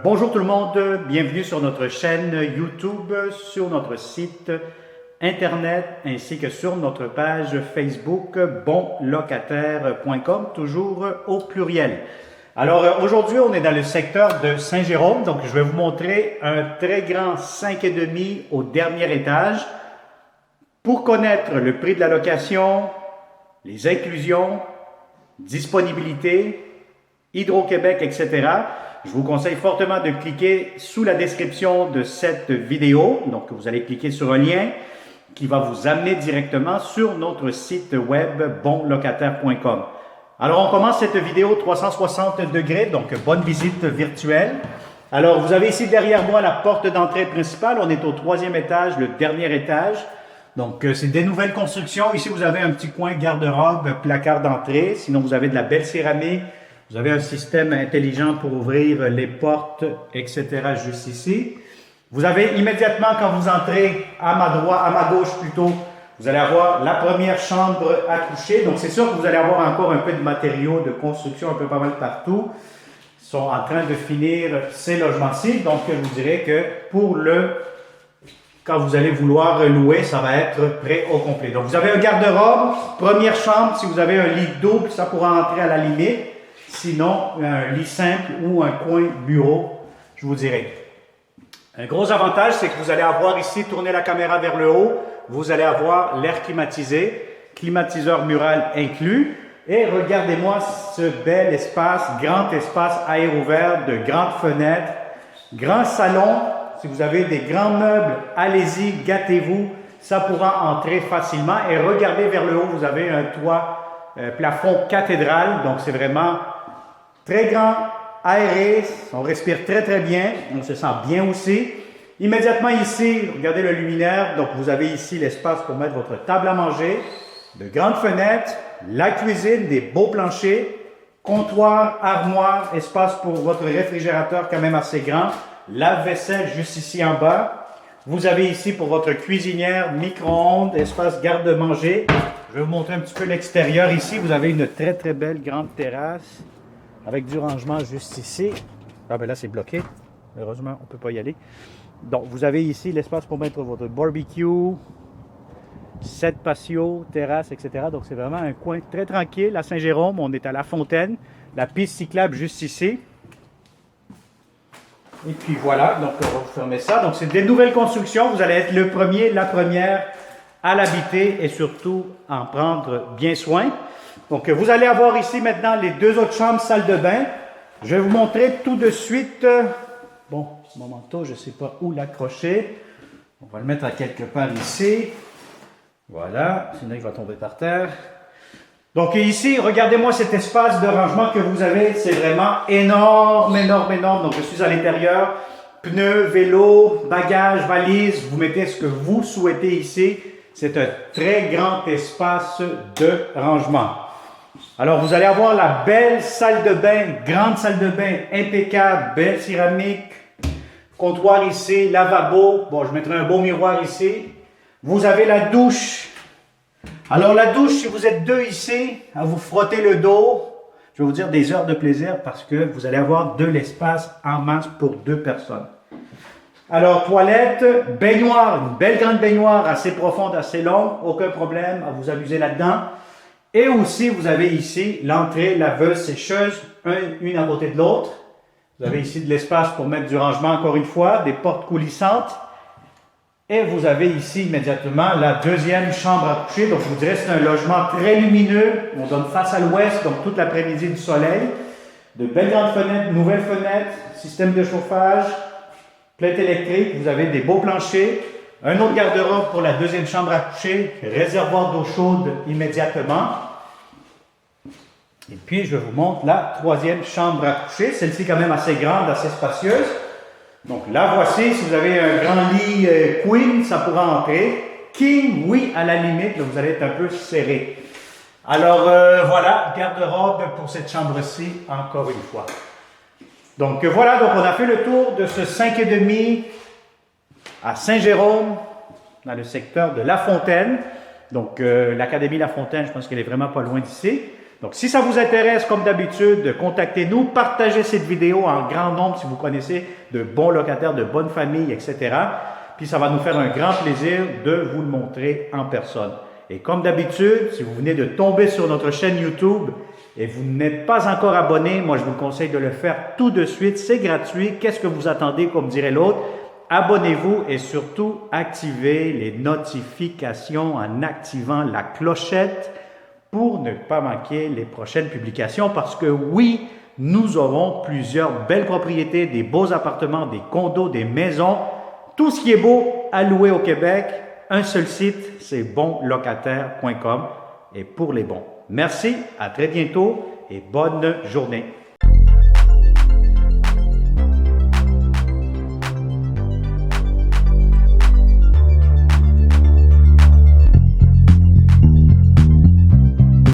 Bonjour tout le monde, bienvenue sur notre chaîne YouTube, sur notre site internet ainsi que sur notre page Facebook bonlocataire.com, toujours au pluriel. Alors aujourd'hui on est dans le secteur de Saint-Jérôme, donc je vais vous montrer un très grand 5,5 au dernier étage. Pour connaître le prix de la location, les inclusions, disponibilité, Hydro-Québec, etc., je vous conseille fortement de cliquer sous la description de cette vidéo. Donc, vous allez cliquer sur un lien qui va vous amener directement sur notre site web bonlocataire.com. Alors, on commence cette vidéo 360 degrés, donc bonne visite virtuelle. Alors, vous avez ici derrière moi la porte d'entrée principale. On est au 3e étage, le dernier étage. Donc, c'est des nouvelles constructions. Ici, vous avez un petit coin garde-robe, placard d'entrée. Sinon, vous avez de la belle céramique. Vous avez un système intelligent pour ouvrir les portes, etc. juste ici. Vous avez immédiatement, quand vous entrez à ma gauche plutôt, vous allez avoir la première chambre à coucher. Donc, c'est sûr que vous allez avoir encore un peu de matériaux de construction un peu pas mal partout. Ils sont en train de finir ces logements-ci. Donc, je vous dirais que quand vous allez vouloir louer, ça va être prêt au complet. Donc, vous avez un garde-robe, première chambre. Si vous avez un lit double, ça pourra entrer à la limite. Sinon, un lit simple ou un coin bureau, je vous dirais. Un gros avantage, c'est que vous allez avoir ici, tournez la caméra vers le haut, vous allez avoir l'air climatisé, climatiseur mural inclus. Et regardez-moi ce bel espace, grand espace à air ouvert, de grandes fenêtres, grand salon. Si vous avez des grands meubles, allez-y, gâtez-vous, ça pourra entrer facilement. Et regardez vers le haut, vous avez un toit, plafond cathédrale, donc c'est vraiment très grand, aéré, on respire très très bien, on se sent bien aussi. Immédiatement ici, regardez le luminaire, donc vous avez ici l'espace pour mettre votre table à manger, de grandes fenêtres, la cuisine, des beaux planchers, comptoir, armoire, espace pour votre réfrigérateur quand même assez grand, lave-vaisselle juste ici en bas. Vous avez ici pour votre cuisinière, micro-ondes, espace garde-manger. Je vais vous montrer un petit peu l'extérieur ici. Vous avez une très très belle grande terrasse avec du rangement juste ici. Ah ben là c'est bloqué. Heureusement on ne peut pas y aller. Donc vous avez ici l'espace pour mettre votre barbecue, 7 patios, terrasse, etc. Donc c'est vraiment un coin très tranquille à Saint-Jérôme. On est à La Fontaine. La piste cyclable juste ici. Et puis voilà, donc on va vous fermer ça. Donc c'est des nouvelles constructions. Vous allez être le premier, la première à l'habiter et surtout en prendre bien soin. Donc vous allez avoir ici maintenant les deux autres chambres, salle de bain. Je vais vous montrer tout de suite. Bon, mon manteau, je ne sais pas où l'accrocher. On va le mettre à quelque part ici. Voilà, sinon il va tomber par terre. Donc ici, regardez-moi cet espace de rangement que vous avez. C'est vraiment énorme, énorme, énorme. Donc je suis à l'intérieur. Pneus, vélo, bagages, valises. Vous mettez ce que vous souhaitez ici. C'est un très grand espace de rangement. Alors, vous allez avoir la belle salle de bain, grande salle de bain, impeccable, belle céramique, comptoir ici, lavabo. Bon, je mettrai un beau miroir ici. Vous avez la douche. Alors, la douche, si vous êtes deux ici, à vous frotter le dos, je vais vous dire des heures de plaisir parce que vous allez avoir de l'espace en masse pour deux personnes. Alors, toilette, baignoire, une belle grande baignoire assez profonde, assez longue, aucun problème à vous amuser là-dedans. Et aussi, vous avez ici l'entrée laveuse sécheuse, une à côté de l'autre. Vous avez ici de l'espace pour mettre du rangement, encore une fois, des portes coulissantes. Et vous avez ici immédiatement la deuxième chambre à coucher. Donc, je vous dirais que c'est un logement très lumineux. On donne face à l'ouest, donc toute l'après-midi du soleil. De belles grandes fenêtres, nouvelles fenêtres, système de chauffage, plainte électrique. Vous avez des beaux planchers. Un autre garde-robe pour la deuxième chambre à coucher, réservoir d'eau chaude immédiatement. Et puis, je vous montre la troisième chambre à coucher. Celle-ci quand même assez grande, assez spacieuse. Donc, la voici. Si vous avez un grand lit queen, ça pourra entrer. King, oui, à la limite, là, vous allez être un peu serré. Alors, voilà, garde-robe pour cette chambre-ci, encore une fois. Donc, voilà, donc on a fait le tour de ce 5,5 à Saint-Jérôme, dans le secteur de La Fontaine. Donc, l'Académie La Fontaine, je pense qu'elle est vraiment pas loin d'ici. Donc, si ça vous intéresse, comme d'habitude, contactez-nous, partagez cette vidéo en grand nombre si vous connaissez de bons locataires, de bonnes familles, etc. Puis, ça va nous faire un grand plaisir de vous le montrer en personne. Et comme d'habitude, si vous venez de tomber sur notre chaîne YouTube et vous n'êtes pas encore abonné, moi, je vous conseille de le faire tout de suite. C'est gratuit. Qu'est-ce que vous attendez, comme dirait l'autre? Abonnez-vous et surtout activez les notifications en activant la clochette pour ne pas manquer les prochaines publications parce que oui, nous aurons plusieurs belles propriétés, des beaux appartements, des condos, des maisons, tout ce qui est beau à louer au Québec. Un seul site, c'est bonlocataire.com et pour les bons. Merci, à très bientôt et bonne journée.